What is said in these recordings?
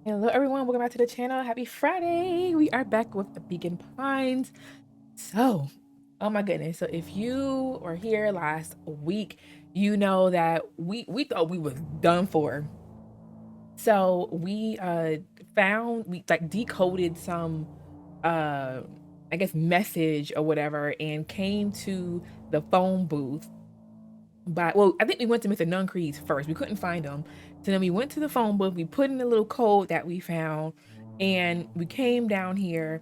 Hello everyone, welcome back to the channel. Happy Friday. We are back with the Beacon Pines. So, oh my goodness. So if you were here last week, you know that we thought we was done for. So we like decoded some I guess message or whatever and came to the phone booth. Well, I think we went to Mr. Nuncreed's first. We couldn't find him. So then we went to the phone booth. We put in the little code that we found, and we came down here.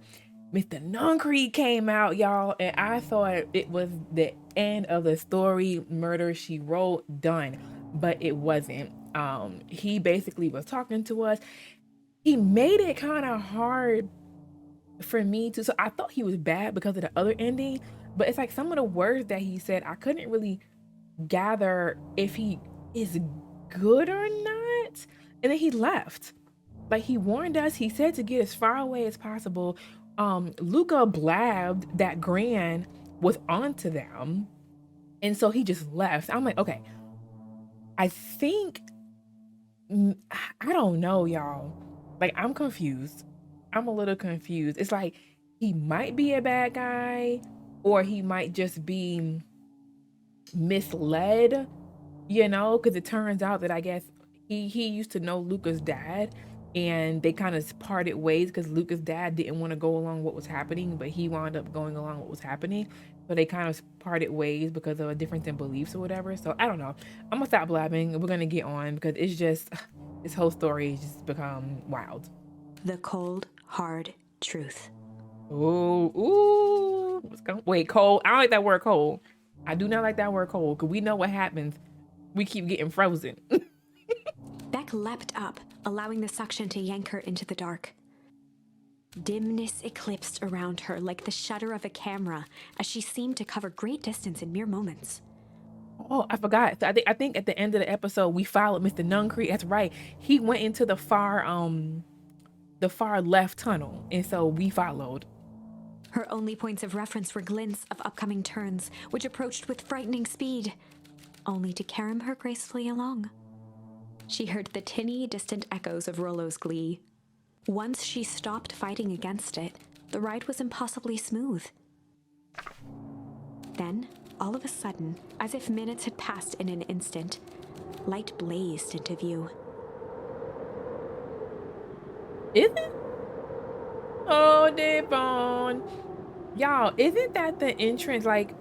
Mr. Nuncreed came out, y'all, and I thought it was the end of the story. Murder, she wrote, done, but it wasn't. He basically was talking to us. He made it kind of hard for me to. So I thought he was bad because of the other ending, but it's like some of the words that he said, I couldn't really gather if he is good or not. And then he left. Like, he warned us, he said to get as far away as possible. Luca blabbed that Gran was onto them, and so he just left. I'm like, okay, I think I don't know, y'all. Like, I'm confused. I'm a little confused. It's like he might be a bad guy, or he might just be misled, you know, because it turns out that I guess he used to know Luca's dad, and they kind of parted ways because Luca's dad didn't want to go along what was happening, but he wound up going along what was happening. So they kind of parted ways because of a difference in beliefs or whatever. So I don't know. I'm gonna stop blabbing and we're gonna get on because it's just this whole story has just become wild. The cold, hard truth. Ooh. Wait, cold. I don't like that word cold. I do not like that word cold because we know what happens. We keep getting frozen. Beck leapt up, allowing the suction to yank her into the dark. Dimness eclipsed around her like the shutter of a camera as she seemed to cover great distance in mere moments. Oh, I forgot. So I think at the end of the episode we followed Mr. Nuncreed. That's right. He went into the far left tunnel, and so we followed. Her only points of reference were glints of upcoming turns, which approached with frightening speed, only to carry her gracefully along. She heard the tinny, distant echoes of Rollo's glee. Once she stopped fighting against it, the ride was impossibly smooth. Then, all of a sudden, as if minutes had passed in an instant, light blazed into view. Is it? Oh, Devon. Y'all, isn't that the entrance? Like,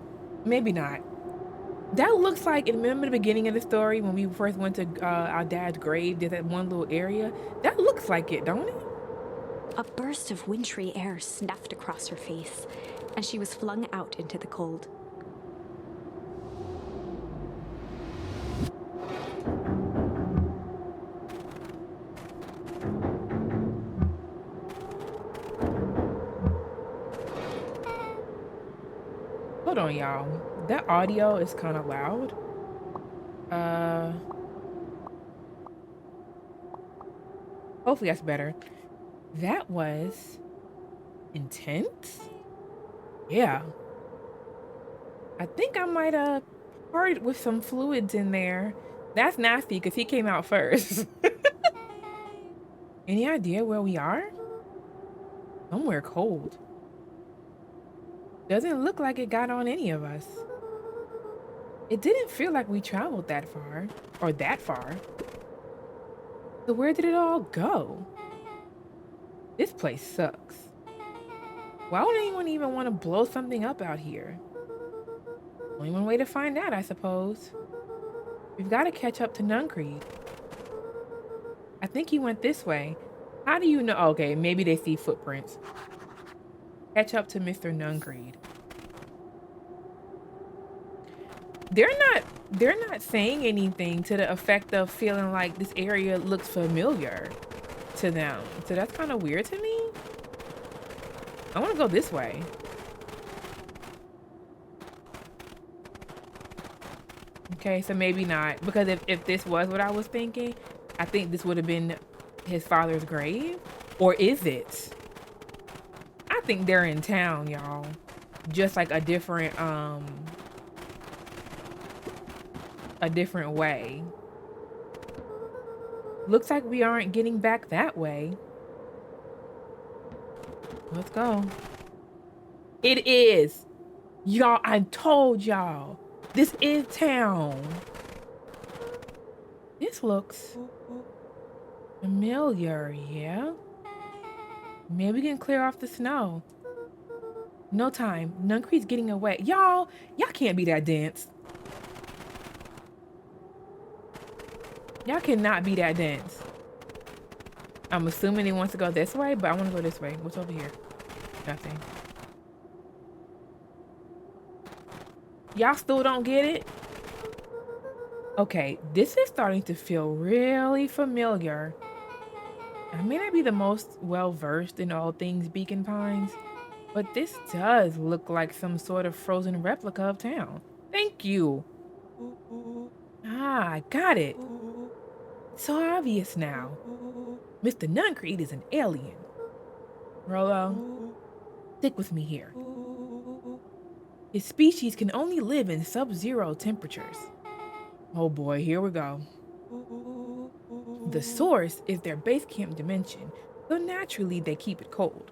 maybe not. That looks like, remember the beginning of the story when we first went to our dad's grave? There's that one little area. That looks like it, don't it? A burst of wintry air snuffed across her face, and she was flung out into the cold. Hold on, y'all. That audio is kind of loud. Hopefully that's better. That was intense. Yeah. I think I might have parted with some fluids in there. That's nasty because he came out first. Any idea where we are? Somewhere cold. Doesn't look like it got on any of us. It didn't feel like we traveled that far, or that far. So where did it all go? This place sucks. Why would anyone even want to blow something up out here? Only one way to find out, I suppose. We've got to catch up to Nuncreed. I think he went this way. How do you know? Okay, maybe they see footprints. Catch up to Mr. Nuncreed. They're not saying anything to the effect of feeling like this area looks familiar to them. So that's kind of weird to me. I want to go this way. Okay, so maybe not. Because if this was what I was thinking, I think this would have been his father's grave. Or is it? I think they're in town, y'all. Just like a different way. Looks like we aren't getting back that way. Let's go. It is. Y'all, I told y'all. This is town. This looks familiar, yeah? Maybe we can clear off the snow. No time. Nuncree's getting away. Y'all can't be that dense. Y'all cannot be that dense. I'm assuming he wants to go this way, but I want to go this way. What's over here? Nothing. Y'all still don't get it? Okay, this is starting to feel really familiar. I may not be the most well-versed in all things Beacon Pines, but this does look like some sort of frozen replica of town. Thank you. Ah, I got it. So obvious now. Mr. Nuncreed is an alien. Rolo, stick with me here. His species can only live in sub-zero temperatures. Oh boy, here we go. The source is their base camp dimension, so naturally they keep it cold.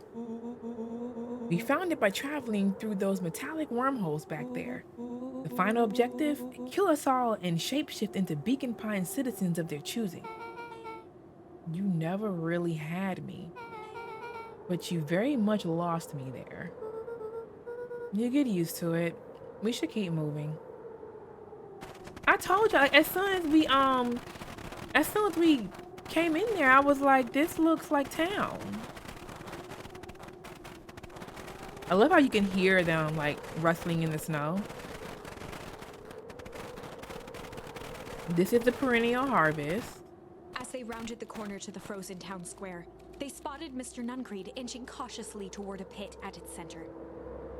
We found it by traveling through those metallic wormholes back there. The final objective? Kill us all and shapeshift into Beacon Pine citizens of their choosing. You never really had me, but you very much lost me there. You get used to it. We should keep moving. I told y'all, as soon as we came in there, I was like, this looks like town. I love how you can hear them like rustling in the snow. This is the perennial harvest. As they rounded the corner to the frozen town square, they spotted Mr. Nuncreed inching cautiously toward a pit at its center.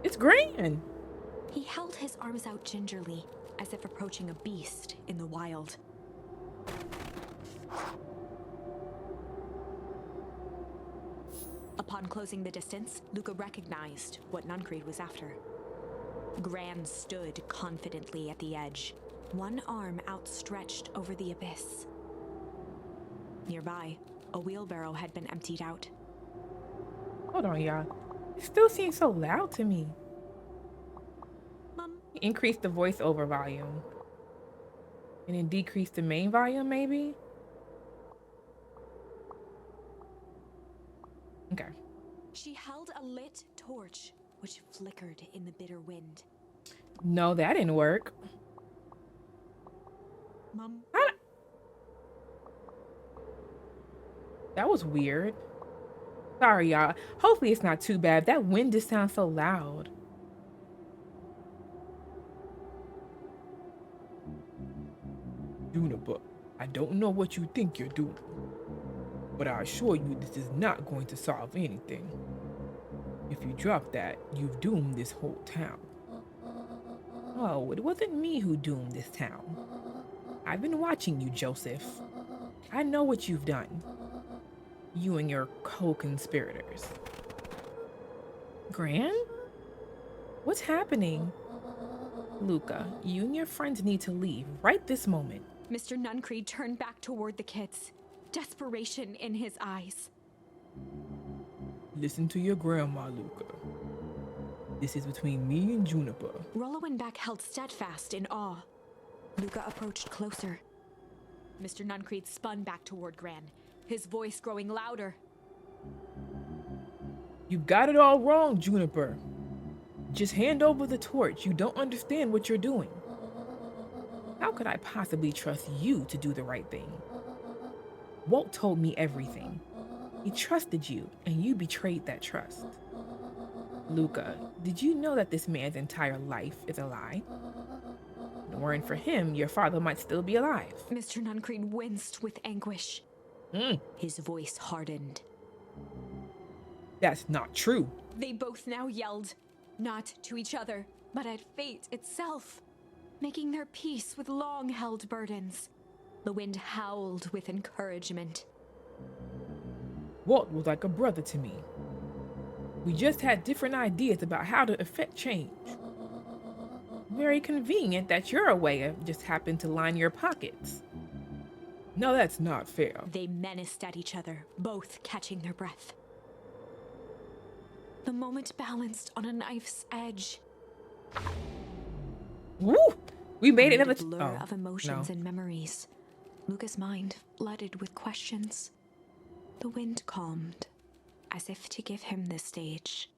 It's grand. He held his arms out gingerly, as if approaching a beast in the wild. Upon closing the distance, Luca recognized what Nuncreed was after. Gran stood confidently at the edge, one arm outstretched over the abyss. Nearby, a wheelbarrow had been emptied out. Hold on, y'all. It still seems so loud to me. Mom? Increase the voiceover volume. And then decrease the main volume, maybe? Okay. She held a lit torch, which flickered in the bitter wind. No, that didn't work. Mom? That was weird. Sorry, y'all. Hopefully it's not too bad. That wind just sounds so loud. Juniper, I don't know what you think you're doing, but I assure you this is not going to solve anything. If you drop that, you've doomed this whole town. Oh, it wasn't me who doomed this town. I've been watching you, Joseph. I know what you've done. You and your co-conspirators. Gran? What's happening? Luca, you and your friends need to leave right this moment. Mr. Nuncreed turned back toward the kids, desperation in his eyes. Listen to your grandma, Luca. This is between me and Juniper. Rollo and Beck held steadfast in awe. Luca approached closer. Mr. Nuncreed spun back toward Gran, his voice growing louder. You got it all wrong, Juniper. Just hand over the torch. You don't understand what you're doing. How could I possibly trust you to do the right thing? Walt told me everything. He trusted you, and you betrayed that trust. Luca, did you know that this man's entire life is a lie? If it weren't for him, your father might still be alive. Mr. Nuncreed winced with anguish. His voice hardened. That's not true. They both now yelled, not to each other, but at fate itself, making their peace with long-held burdens. The wind howled with encouragement. Walt was like a brother to me. We just had different ideas about how to effect change. Very convenient that your way just happened to line your pockets. No, that's not fair. They menaced at each other, both catching their breath. The moment balanced on a knife's edge. Woo! We made it Amid a another. blur Oh, of emotions no. and memories, Luca's mind flooded with questions. The wind calmed, as if to give him the stage.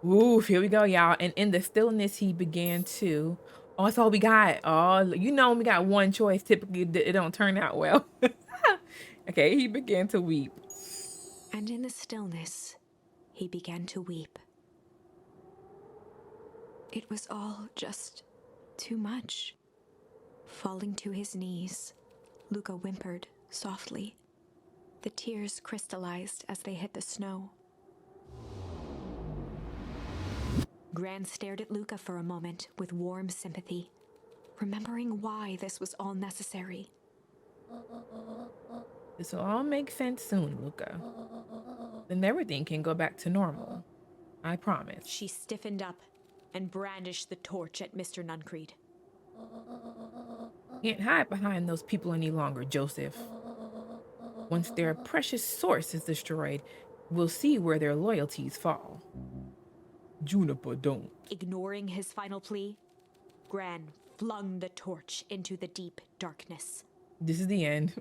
Ooh, here we go, y'all. And in the stillness, he began to. Oh, that's all we got. Oh, you know, when we got one choice, typically it don't turn out well. Okay, he began to weep. And in the stillness, he began to weep. It was all just too much. Falling to his knees, Luca whimpered softly. The tears crystallized as they hit the snow. Gran stared at Luca for a moment with warm sympathy, remembering why this was all necessary. This will all make sense soon, Luca. Then everything can go back to normal. I promise. She stiffened up and brandished the torch at Mr. Nuncreed. Can't hide behind those people any longer, Joseph. Once their precious source is destroyed, we'll see where their loyalties fall. Juniper, don't. Ignoring his final plea, Gran flung the torch into the deep darkness. This is the end.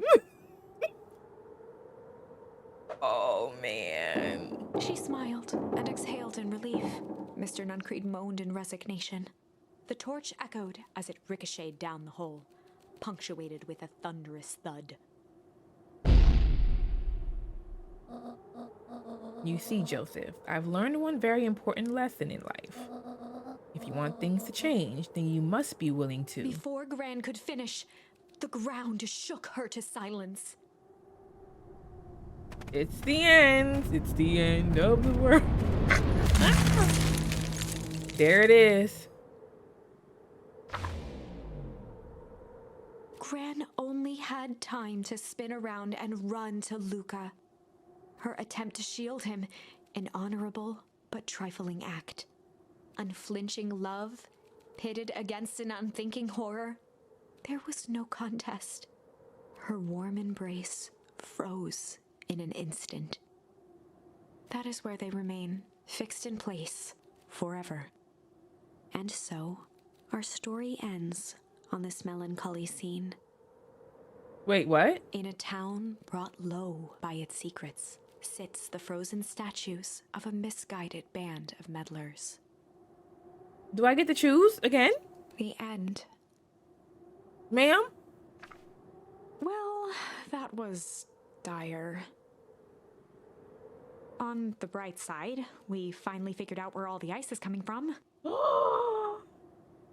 Oh, man. She smiled and exhaled in relief. Mr. Nuncreed moaned in resignation. The torch echoed as it ricocheted down the hole, punctuated with a thunderous thud. You see, Joseph, I've learned one very important lesson in life. If you want things to change, then you must be willing to. Before Gran could finish, the ground shook her to silence. It's the end. It's the end of the world. There it is. Gran only had time to spin around and run to Luca. Her attempt to shield him, an honorable but trifling act. Unflinching love, pitted against an unthinking horror. There was no contest. Her warm embrace froze in an instant. That is where they remain, fixed in place, forever. And so, our story ends on this melancholy scene. Wait, what? In a town brought low by its secrets, sits the frozen statues of a misguided band of meddlers. Do I get to choose again? The end. Ma'am? Well, that was dire. On the bright side, we finally figured out where all the ice is coming from.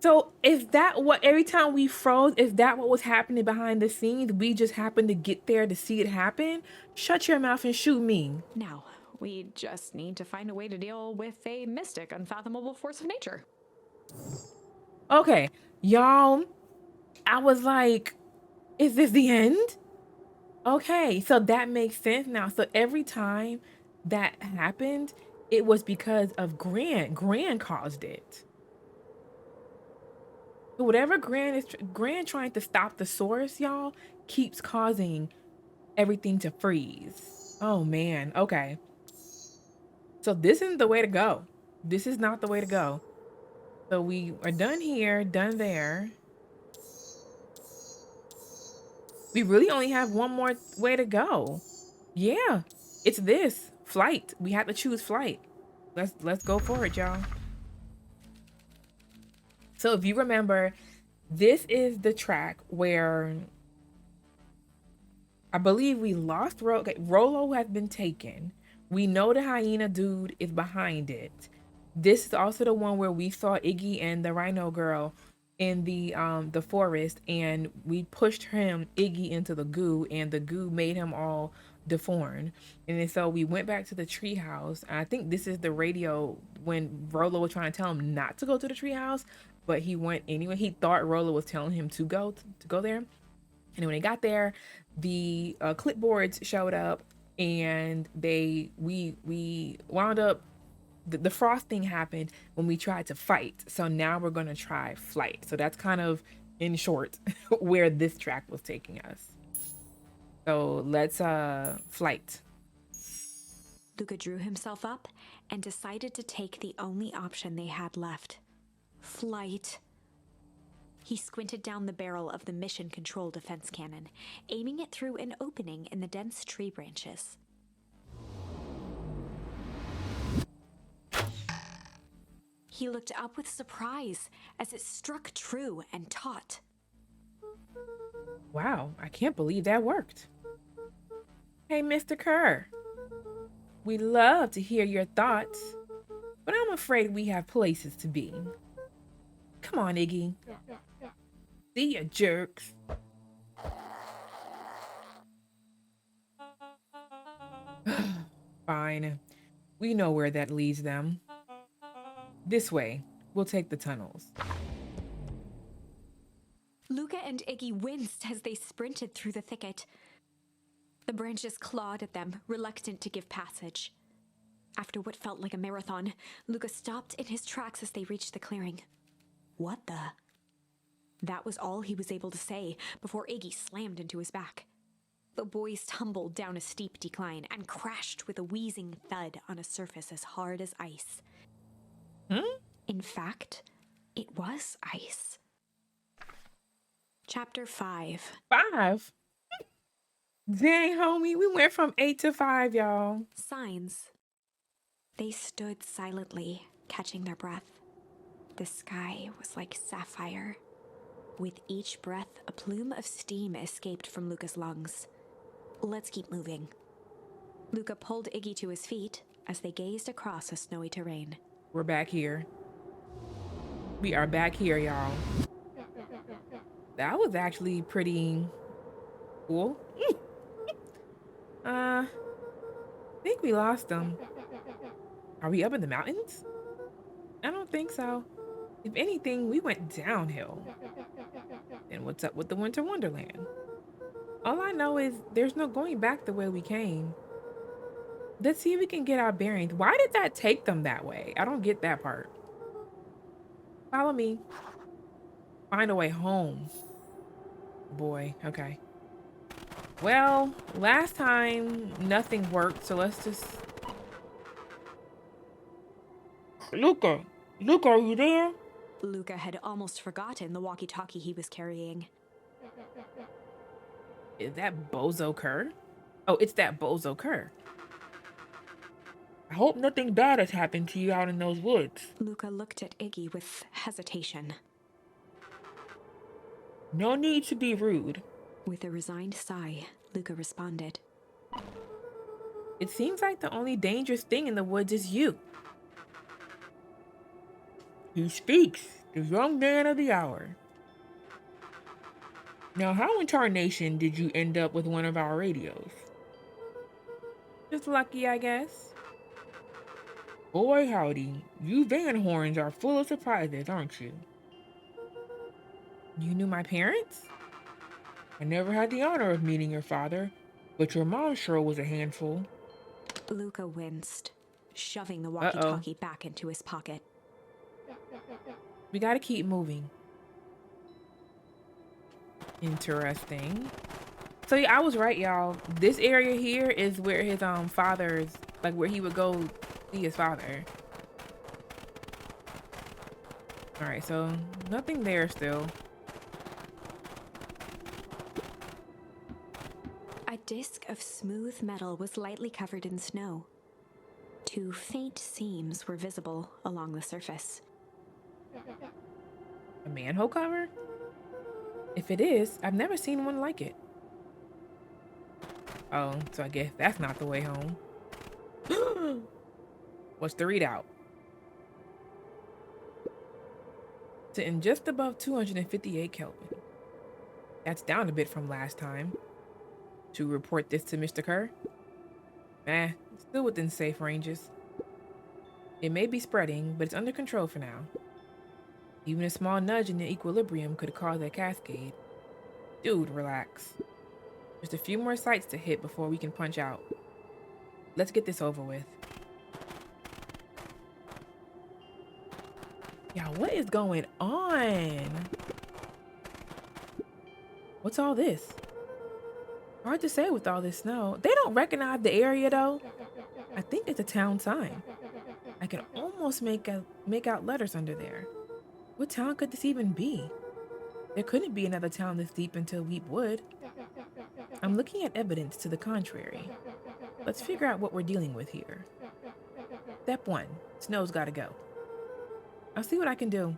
So is that what, every time we froze, is that what was happening behind the scenes? We just happened to get there to see it happen? Shut your mouth and shoot me. Now, we just need to find a way to deal with a mystic, unfathomable force of nature. Okay, y'all, I was like, is this the end? Okay, so that makes sense now. So every time that happened, it was because of Gran. Gran caused it. So whatever Gran trying to stop the source, y'all, keeps causing everything to freeze. Oh man, okay. So this isn't the way to go. This is not the way to go. So we are done here, done there. We really only have one more way to go. Yeah, it's this flight. We have to choose flight. Let's go for it, y'all. So if you remember, this is the track where I believe we lost Rolo has been taken. We know the hyena dude is behind it. This is also the one where we saw Iggy and the rhino girl in the forest, and we pushed Iggy into the goo, and the goo made him all deformed. And then so we went back to the treehouse. I think this is the radio when Rolo was trying to tell him not to go to the treehouse, but he went anyway. He thought Rolo was telling him to go there. And when he got there, the clipboards showed up, and we wound up. The frosting happened when we tried to fight. So now we're gonna try flight. So that's kind of in short, where this track was taking us. So let's flight. Luca drew himself up and decided to take the only option they had left. Flight. He squinted down the barrel of the mission control defense cannon, aiming it through an opening in the dense tree branches. He looked up with surprise as it struck true and taut. Wow, I can't believe that worked. Hey, Mr. Kerr. We love to hear your thoughts, but I'm afraid we have places to be. Come on, Iggy. See ya, jerks. Fine. We know where that leads them. This way. We'll take the tunnels. Luca and Iggy winced as they sprinted through the thicket. The branches clawed at them, reluctant to give passage. After what felt like a marathon, Luca stopped in his tracks as they reached the clearing. What the? That was all he was able to say before Iggy slammed into his back. The boys tumbled down a steep decline and crashed with a wheezing thud on a surface as hard as ice. In fact, it was ice. Chapter 5. 5? Dang, homie, we went from 8 to 5, y'all. Signs. They stood silently, catching their breath. The sky was like sapphire. With each breath, a plume of steam escaped from Luca's lungs. Let's keep moving. Luca pulled Iggy to his feet as they gazed across a snowy terrain. We're back here. We are back here, y'all. That was actually pretty cool. I think we lost them. Are we up in the mountains? I don't think so. If anything, we went downhill. Then what's up with the Winter Wonderland? All I know is there's no going back the way we came. Let's see if we can get our bearings. Why did that take them that way? I don't get that part. Follow me. Find a way home. Boy, okay. Well, last time nothing worked, so let's just... Luca, are you there? Luca had almost forgotten the walkie-talkie he was carrying. Is that Bozo Kerr? Oh, it's that Bozo Kerr. I hope nothing bad has happened to you out in those woods. Luca looked at Iggy with hesitation. No need to be rude. With a resigned sigh, Luca responded. It seems like the only dangerous thing in the woods is you. He speaks, the young man of the hour. Now, how in tarnation did you end up with one of our radios? Just lucky, I guess. Boy, howdy, you Van Horns are full of surprises, aren't you? You knew my parents? I never had the honor of meeting your father, but your mom sure was a handful. Luca winced, shoving the walkie-talkie back into his pocket. We gotta keep moving. Interesting. So yeah, I was right, y'all. This area here is where his father's, like where he would go see his father. All right, so nothing there still. A disc of smooth metal was lightly covered in snow. 2 faint seams were visible along the surface. A manhole cover? If it is, I've never seen one like it. Oh, so I guess that's not the way home. What's the readout? Sitting just above 258 Kelvin. That's down a bit from last time. To report this to Mr. Kerr? Still within safe ranges. It may be spreading, but it's under control for now. Even a small nudge in the equilibrium could cause a cascade. Dude, relax. Just a few more sites to hit before we can punch out. Let's get this over with. Yeah, what is going on? What's all this? Hard to say with all this snow. They don't recognize the area though. I think it's a town sign. I can almost make out letters under there. What town could this even be? There couldn't be another town this deep into Weep Wood. I'm looking at evidence to the contrary. Let's figure out what we're dealing with here. Step 1. Snow's gotta go. I'll see what I can do.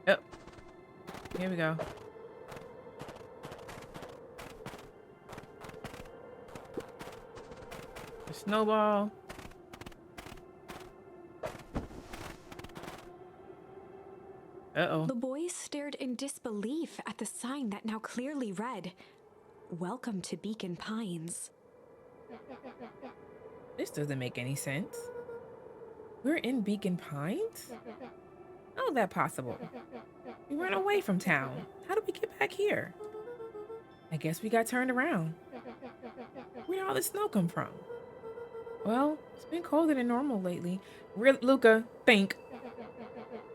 Oh, here we go. A snowball. Uh-oh. The boys stared in disbelief at the sign that now clearly read, "Welcome to Beacon Pines." This doesn't make any sense. We're in Beacon Pines? How is that possible? We ran away from town. How did we get back here? I guess we got turned around. Where did all this snow come from? Well, it's been colder than normal lately. Luca, think.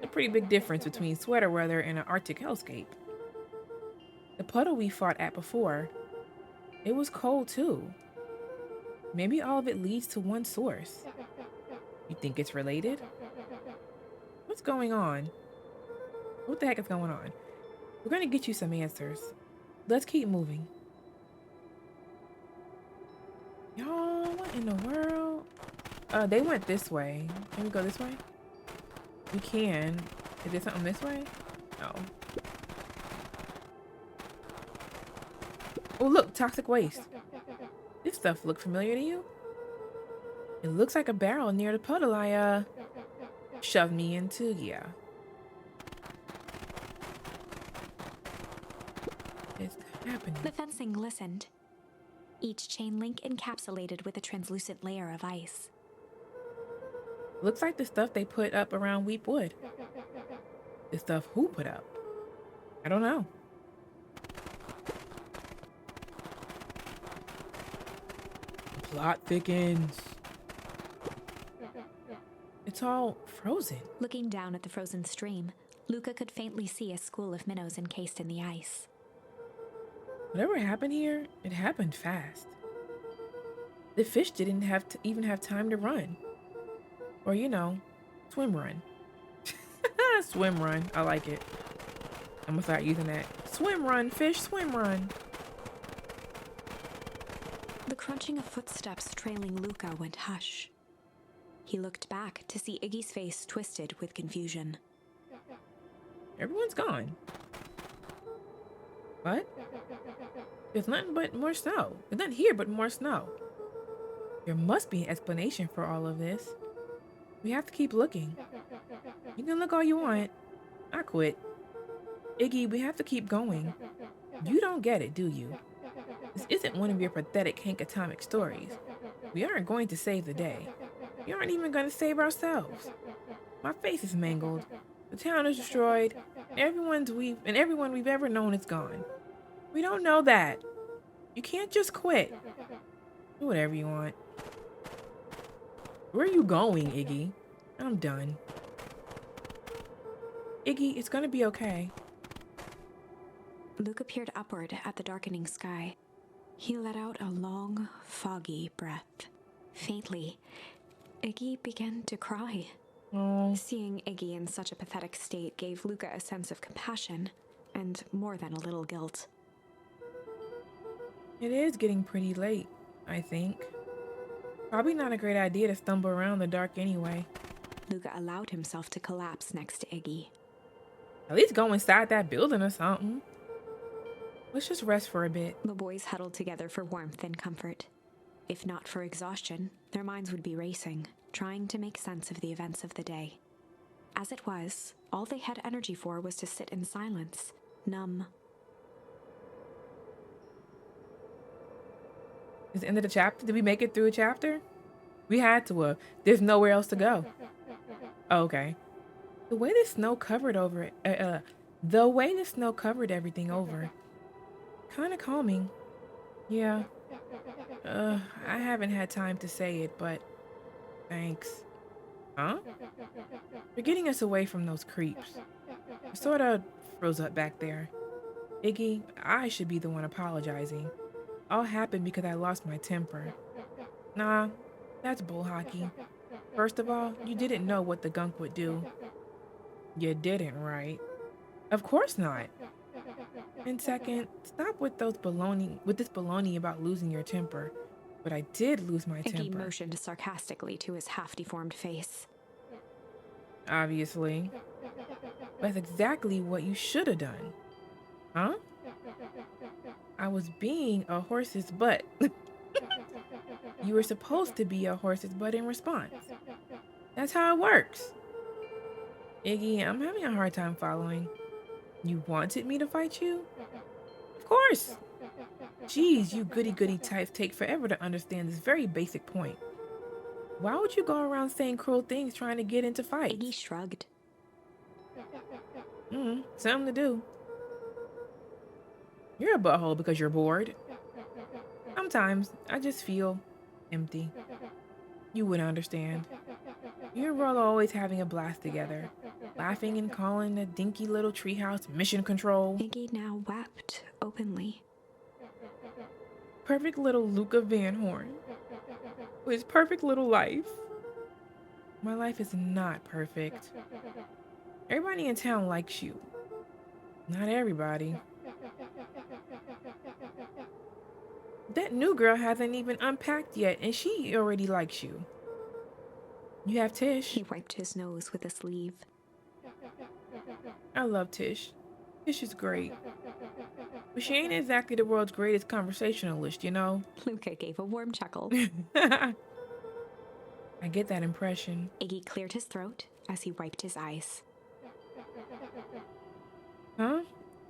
A pretty big difference between sweater weather and an Arctic hellscape. The puddle we fought at before, it was cold too. Maybe all of it leads to one source. You think it's related? What's going on? What the heck is going on? We're gonna get you some answers. Let's keep moving. Y'all, what in the world? They went this way. Can we go this way? We can. Is there something this way? No. Oh, look, toxic waste. This stuff look familiar to you? It looks like a barrel near the puddle I, shoved me into, yeah. It's happening. The fencing glistened, each chain link encapsulated with a translucent layer of ice. Looks like the stuff they put up around Weep Wood. The stuff who put up? I don't know. The plot thickens. It's all frozen. Looking down at the frozen stream, Luca could faintly see a school of minnows encased in the ice. Whatever happened here, it happened fast. The fish didn't have to even have time to run. Or, you know, swim run. Swim run. I like it. I'm gonna start using that. Swim run, fish, swim run. The crunching of footsteps trailing Luca went hush. He looked back to see Iggy's face twisted with confusion. Everyone's gone. What? There's nothing but more snow. There's nothing here but more snow. There must be an explanation for all of this. We have to keep looking. You can look all you want. I quit. Iggy, we have to keep going. You don't get it, do you? This isn't one of your pathetic Hank Atomic stories. We aren't going to save the day. We aren't even going to save ourselves. My face is mangled. The town is destroyed. Everyone we've ever known is gone. We don't know that. You can't just quit. Do whatever you want. Where are you going, Iggy? I'm done. Iggy, it's gonna be okay. Luca peered upward at the darkening sky. He let out a long, foggy breath. Faintly, Iggy began to cry. Oh. Seeing Iggy in such a pathetic state gave Luca a sense of compassion and more than a little guilt. It is getting pretty late, I think. Probably not a great idea to stumble around in the dark anyway. Luca allowed himself to collapse next to Iggy. At least go inside that building or something. Let's just rest for a bit. The boys huddled together for warmth and comfort. If not for exhaustion, their minds would be racing, trying to make sense of the events of the day. As it was, all they had energy for was to sit in silence, numb. Is the end of the chapter? Did we make it through a chapter? We had to. There's nowhere else to go. Oh, okay. The way the snow covered over it, the way the snow covered everything over, kind of calming. Yeah. I haven't had time to say it, but thanks. Huh? You're getting us away from those creeps. I sort of froze up back there. Iggy, I should be the one apologizing. All happened because I lost my temper. Nah, that's bull hockey. First of all, you didn't know what the gunk would do. You didn't, right? Of course not. And second, stop with this baloney about losing your temper. But I did lose my Iggy temper. motioned sarcastically to his half-deformed face. Obviously. That's exactly what you should have done. Huh? I was being a horse's butt. You were supposed to be a horse's butt in response. That's how it works. Iggy, I'm having a hard time following. You wanted me to fight you? Of course. Geez, you goody-goody types take forever to understand this very basic point. Why would you go around saying cruel things trying to get into fights? Iggy shrugged. Something to do. You're a butthole because you're bored. Sometimes I just feel empty. You wouldn't understand. You and Rolla always having a blast together, laughing and calling the dinky little treehouse mission control. Iggy now wept openly. Perfect little Luca Van Horn. With his perfect little life. My life is not perfect. Everybody in town likes you. Not everybody. That new girl hasn't even unpacked yet, and she already likes you. You have Tish. He wiped his nose with a sleeve. I love Tish. Tish is great. But she ain't exactly the world's greatest conversationalist, you know? Luca gave a warm chuckle. I get that impression. Iggy cleared his throat as he wiped his eyes. Huh?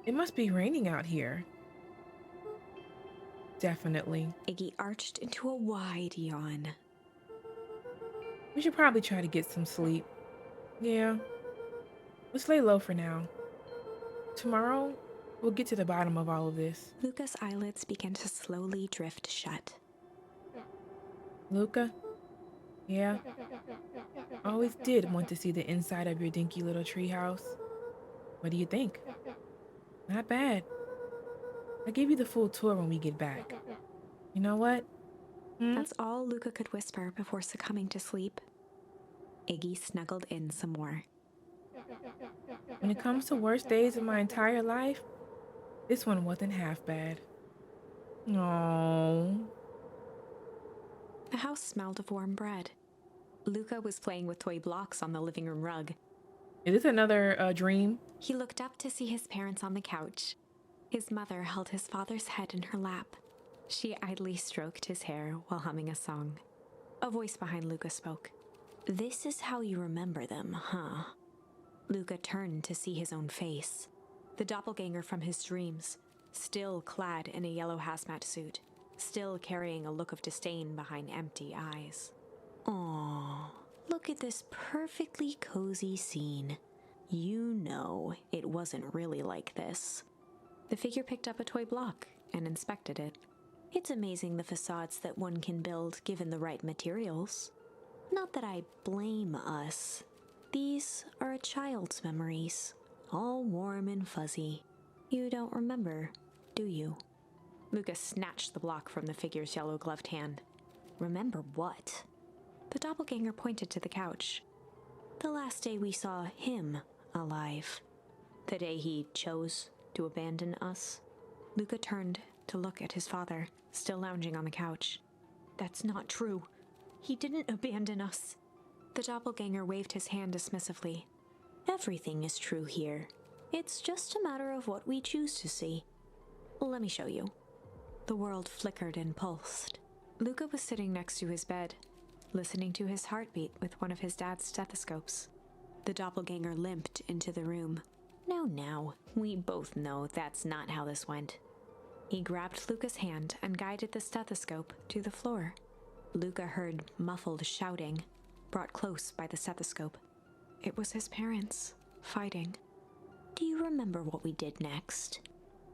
It must be raining out here. Definitely. Iggy arched into a wide yawn. We should probably try to get some sleep. Yeah. Let's lay low for now. Tomorrow, we'll get to the bottom of all of this. Luca's eyelids began to slowly drift shut. Luca? Yeah? I always did want to see the inside of your dinky little treehouse. What do you think? Not bad. I'll give you the full tour when we get back. You know what? That's all Luca could whisper before succumbing to sleep. Iggy snuggled in some more. When it comes to worst days of my entire life, this one wasn't half bad. No. The house smelled of warm bread. Luca was playing with toy blocks on the living room rug. Is this another dream? He looked up to see his parents on the couch. His mother held his father's head in her lap. She idly stroked his hair while humming a song. A voice behind Luca spoke. "This is how you remember them, huh?" Luca turned to see his own face. The doppelganger from his dreams, still clad in a yellow hazmat suit, still carrying a look of disdain behind empty eyes. "Aw, look at this perfectly cozy scene. You know it wasn't really like this." The figure picked up a toy block and inspected it. "It's amazing the facades that one can build given the right materials. Not that I blame us. These are a child's memories, all warm and fuzzy. You don't remember, do you?" Lucas snatched the block from the figure's yellow-gloved hand. "Remember what?" The doppelganger pointed to the couch. "The last day we saw him alive. The day he chose to abandon us." Luca turned to look at his father, still lounging on the couch. "That's not true. He didn't abandon us." The doppelganger waved his hand dismissively. "Everything is true here. It's just a matter of what we choose to see. Let me show you." The world flickered and pulsed. Luca was sitting next to his bed, listening to his heartbeat with one of his dad's stethoscopes. The doppelganger limped into the room. Now, we both know that's not how this went." He grabbed Luca's hand and guided the stethoscope to the floor. Luca heard muffled shouting, brought close by the stethoscope. It was his parents, fighting. "Do you remember what we did next?"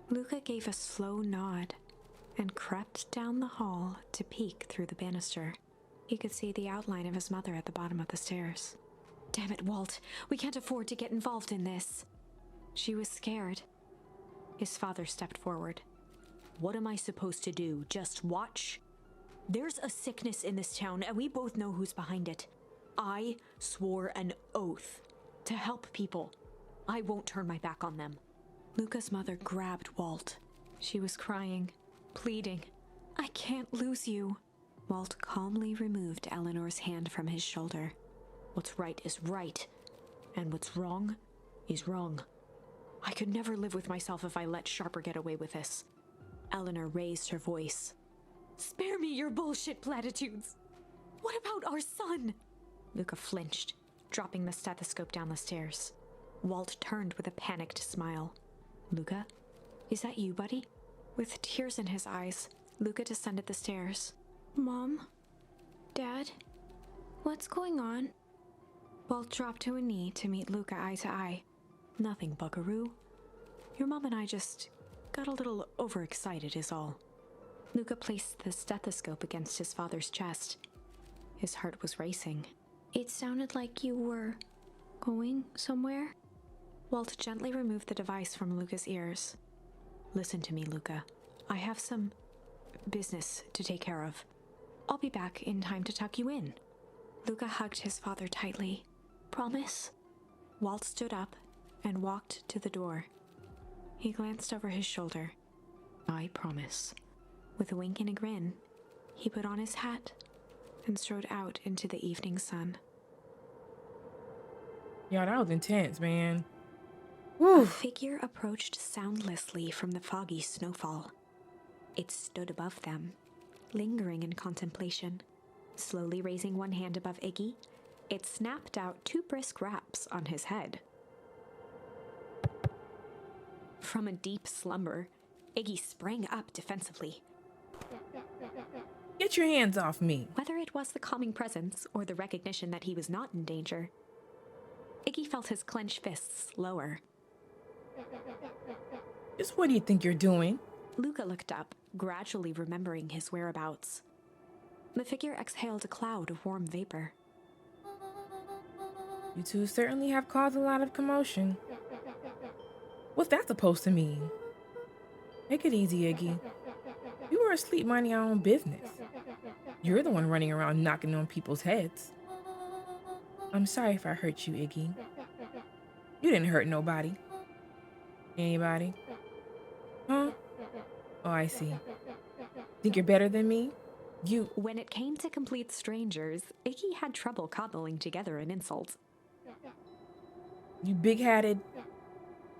Luca gave a slow nod and crept down the hall to peek through the banister. He could see the outline of his mother at the bottom of the stairs. Damn it, Walt. We can't afford to get involved in this. She was scared. His father stepped forward. What am I supposed to do? Just watch? There's a sickness in this town, and we both know who's behind it. I swore an oath to help people. I won't turn my back on them. Luca's mother grabbed Walt. She was crying, pleading. I can't lose you. Walt calmly removed Eleanor's hand from his shoulder. What's right is right, and what's wrong is wrong. I could never live with myself if I let Sharper get away with this. Eleanor raised her voice. Spare me your bullshit platitudes. What about our son? Luca flinched, dropping the stethoscope down the stairs. Walt turned with a panicked smile. Luca, is that you, buddy? With tears in his eyes, Luca descended the stairs. Mom? Dad? What's going on? Walt dropped to a knee to meet Luca eye to eye. Nothing, buckaroo. Your mom and I just got a little overexcited is all. Luca placed the stethoscope against his father's chest. His heart was racing. It sounded like you were going somewhere. Walt gently removed the device from Luca's ears. Listen to me, Luca. I have some business to take care of. I'll be back in time to tuck you in. Luca hugged his father tightly. Promise? Walt stood up and walked to the door. He glanced over his shoulder. I promise. With a wink and a grin, he put on his hat and strode out into the evening sun. Y'all, that was intense, man. A Woo. figure approached soundlessly from the foggy snowfall. It stood above them, lingering in contemplation. Slowly raising one hand above Iggy, it snapped out 2 brisk raps on his head. From a deep slumber, Iggy sprang up defensively. Get your hands off me. Whether it was the calming presence or the recognition that he was not in danger, Iggy felt his clenched fists lower. Just what do you think you're doing? Luca looked up, gradually remembering his whereabouts. The figure exhaled a cloud of warm vapor. You two certainly have caused a lot of commotion. What's that supposed to mean? Take it easy, Iggy. You were asleep minding your own business. You're the one running around knocking on people's heads. I'm sorry if I hurt you, Iggy. You didn't hurt nobody. Anybody? Huh? Oh, I see. Think you're better than me? You... When it came to complete strangers, Iggy had trouble cobbling together an insult. You big-hatted,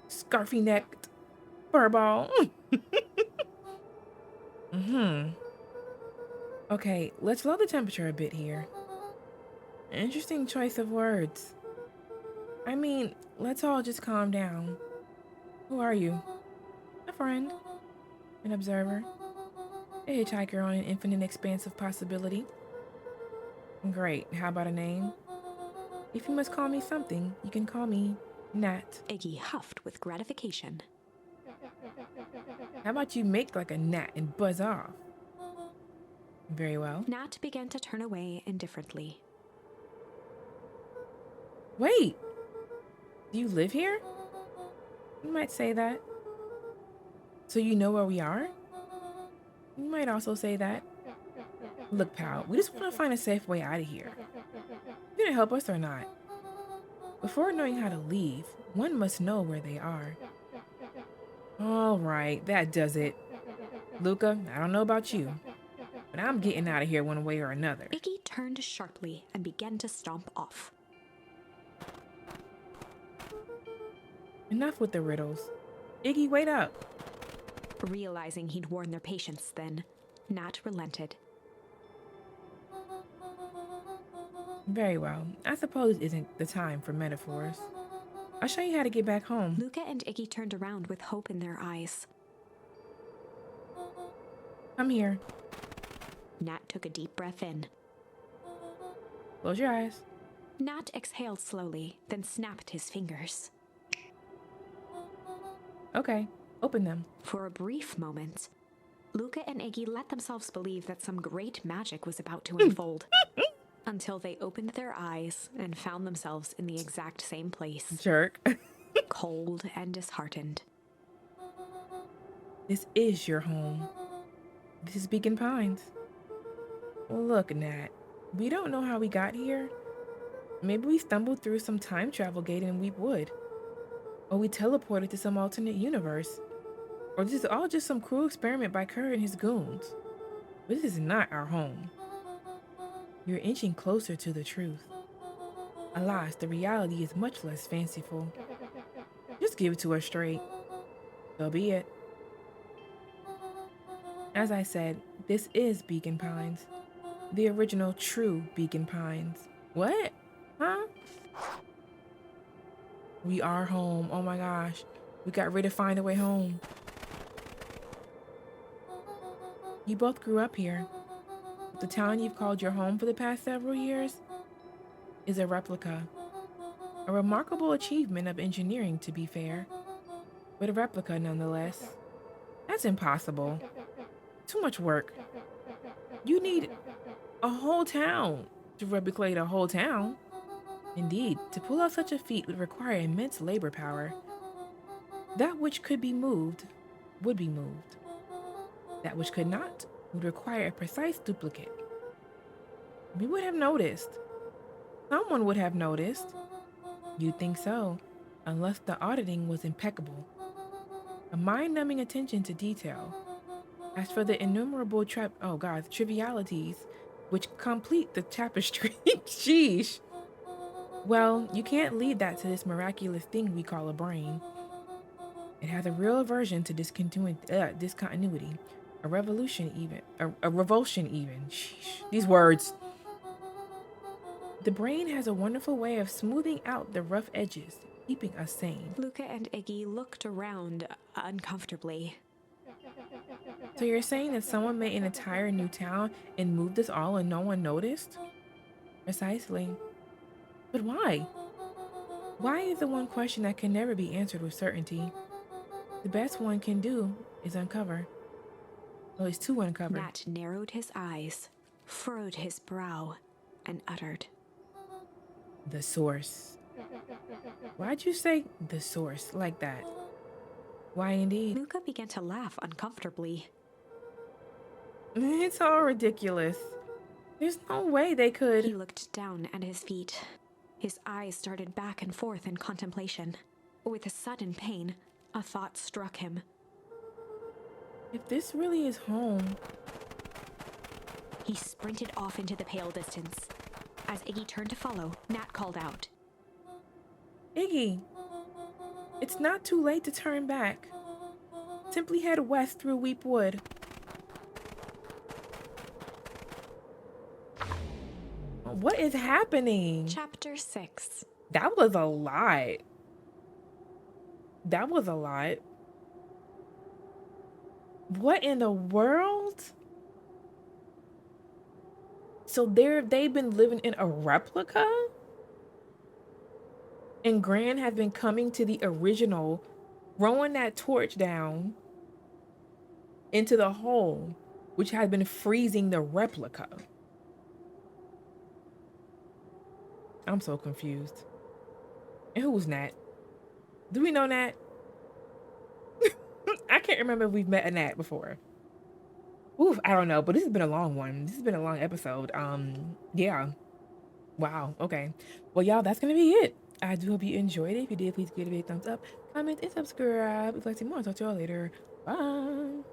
scarfy-necked furball. Okay, let's lower the temperature a bit here. Interesting choice of words. I mean, let's all just calm down. Who are you? A friend. An observer. A hitchhiker on an infinite expanse of possibility. Great. How about a name? If you must call me something, you can call me Nat. Iggy huffed with gratification. How about you make like a gnat and buzz off? Very well. Nat began to turn away indifferently. Wait! Do you live here? You might say that. So you know where we are? You might also say that. Look, pal, we just want to find a safe way out of here. You gonna help us or not? Before knowing how to leave, one must know where they are. All right, that does it. Luca, I don't know about you, but I'm getting out of here one way or another. Iggy turned sharply and began to stomp off. Enough with the riddles. Iggy, wait up. Realizing he'd worn their patience then, Nat relented. Very well. I suppose it isn't the time for metaphors. I'll show you how to get back home. Luca and Iggy turned around with hope in their eyes. Come here. Nat took a deep breath in. Close your eyes. Nat exhaled slowly, then snapped his fingers. Okay, open them. For a brief moment, Luca and Iggy let themselves believe that some great magic was about to unfold. until they opened their eyes and found themselves in the exact same place, Jerk. cold and disheartened. This is your home. This is Beacon Pines. Look, Nat, we don't know how we got here. Maybe we stumbled through some time travel gate in Weepwood. Or we teleported to some alternate universe. Or this is all just some cruel experiment by Kerr and his goons. But this is not our home. You're inching closer to the truth. Alas, the reality is much less fanciful. Just give it to us straight. So be it. As I said, this is Beacon Pines. The original true Beacon Pines. What? Huh? We are home. Oh my gosh. We got ready to find a way home. You both grew up here. The town you've called your home for the past several years is a replica. A remarkable achievement of engineering, to be fair. But a replica nonetheless. That's impossible. Too much work. You need a whole town to replicate a whole town. Indeed, to pull off such a feat would require immense labor power. That which could be moved would be moved. That which could not would require a precise duplicate. We would have noticed. Someone would have noticed. You'd think so, unless the auditing was impeccable. A mind-numbing attention to detail. As for the innumerable trivialities which complete the tapestry, sheesh. Well, you can't lead that to this miraculous thing we call a brain. It has a real aversion to discontinuity, a revulsion even. Sheesh. These words. The brain has a wonderful way of smoothing out the rough edges, keeping us sane. Luca and Iggy looked around uncomfortably. So you're saying that someone made an entire new town and moved us all and no one noticed? Precisely. But why? Why is the one question that can never be answered with certainty? The best one can do is uncover. Well, it's to uncover. Nat narrowed his eyes, furrowed his brow, and uttered, The source. Why'd you say the source like that? Why indeed? Luca began to laugh uncomfortably. It's all ridiculous. There's no way they could. He looked down at his feet. His eyes darted back and forth in contemplation. With a sudden pain, a thought struck him. If this really is home. He sprinted off into the pale distance. As Iggy turned to follow, Nat called out, Iggy, it's not too late to turn back. Simply head west through Weepwood. What is happening? Chapter 6. That was a lot. That was a lot. What in the world? So they've been living in a replica? And Gran has been coming to the original, throwing that torch down into the hole, which has been freezing the replica. I'm so confused. And who was Nat? Do we know Nat? I can't remember if we've met a Nat before. Oof, I don't know, but this has been a long one. This has been a long episode. Yeah. Wow, okay. Well, y'all, that's gonna be it. I do hope you enjoyed it. If you did, please give it a thumbs up, comment, and subscribe. If you'd like to see more, I'll talk to y'all later. Bye.